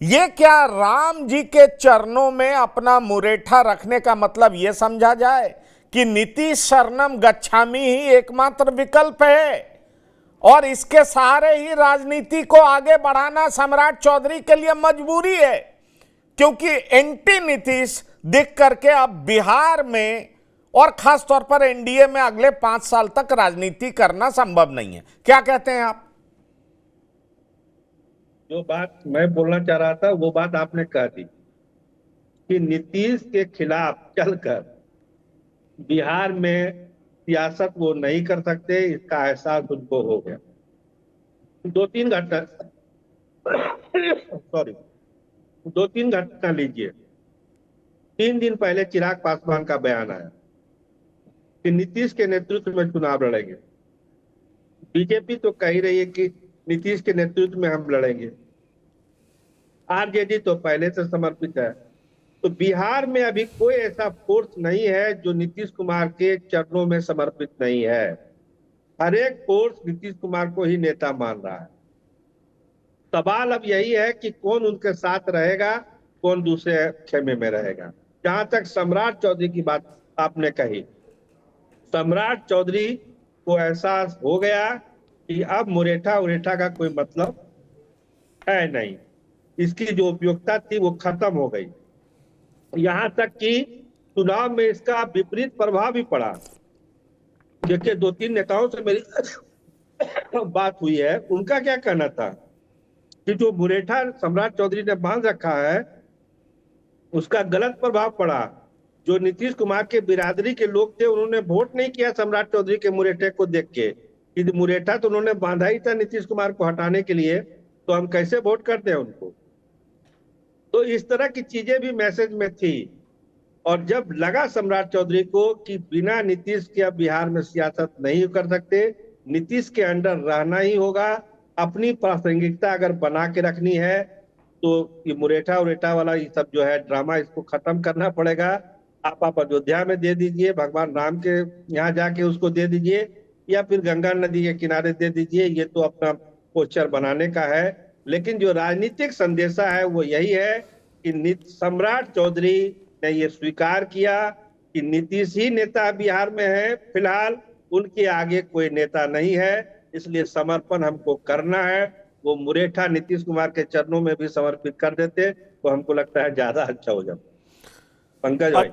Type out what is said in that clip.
ये क्या राम जी के चरणों में अपना मुरेठा रखने का मतलब यह समझा जाए कि नीतीश शरणम गच्छामी ही एकमात्र विकल्प है और इसके सहारे ही राजनीति को आगे बढ़ाना सम्राट चौधरी के लिए मजबूरी है, क्योंकि एंटी नीतीश दिख करके अब बिहार में और खास तौर पर एनडीए में अगले 5 साल तक राजनीति करना संभव नहीं है। क्या कहते हैं आप? जो बात मैं बोलना चाह रहा था वो बात आपने कह दी कि नीतीश के खिलाफ चलकर बिहार में सियासत वो नहीं कर सकते, इसका एहसास उनको हो गया। दो तीन घटना सॉरी 2-3 घटना लीजिए। 3 दिन पहले चिराग पासवान का बयान आया कि नीतीश के नेतृत्व में चुनाव लड़ेंगे। बीजेपी तो कह ही रही है कि नीतीश के नेतृत्व में हम लड़ेंगे। आरजेडी तो पहले से समर्पित है। तो बिहार में अभी कोई ऐसा फोर्स नहीं है जो नीतीश कुमार के चरणों में समर्पित नहीं है। हर एक फोर्स नीतीश कुमार को ही नेता मान रहा है। सवाल अब यही है कि कौन उनके साथ रहेगा, कौन दूसरे खेमे में रहेगा। जहां तक सम्राट चौधरी की बात आपने कही, सम्राट चौधरी को एहसास हो गया कि अब मुरेठा उरेठा का कोई मतलब है नहीं, इसकी जो उपयोगिता थी वो खत्म हो गई। यहां तक कि चुनाव में इसका विपरीत प्रभाव भी पड़ा। देखिए, 2-3 नेताओं से मेरी बात हुई है, उनका क्या कहना था कि जो मुरेठा सम्राट चौधरी ने बांध रखा है उसका गलत प्रभाव पड़ा। जो नीतीश कुमार के बिरादरी के लोग थे उन्होंने वोट नहीं किया सम्राट चौधरी के मुरेठे को देख के कि मुरेठा तो उन्होंने बांधा ही था नीतीश कुमार को हटाने के लिए, तो हम कैसे वोट करते हैं उनको। तो इस तरह की चीजें भी मैसेज में थी। और जब लगा सम्राट चौधरी को कि बिना नीतीश के अब बिहार में सियासत नहीं कर सकते, नीतीश के अंडर रहना ही होगा, अपनी प्रासंगिकता अगर बना के रखनी है तो ये मुरेठा उरेठा वाला ये सब जो है ड्रामा, इसको खत्म करना पड़ेगा। आप अयोध्या में दे दीजिए, भगवान राम के यहाँ जाके उसको दे दीजिए, या फिर गंगा नदी के किनारे दे दीजिए, ये तो अपना पोस्टर बनाने का है। लेकिन जो राजनीतिक संदेशा है वो यही है कि सम्राट चौधरी ने ये स्वीकार किया कि नीतीश ही नेता बिहार में है, फिलहाल उनके आगे कोई नेता नहीं है, इसलिए समर्पण हमको करना है। वो मुरेठा नीतीश कुमार के चरणों में भी समर्पित कर देते तो हमको लगता है ज्यादा अच्छा हो जाता। पंकज भाई।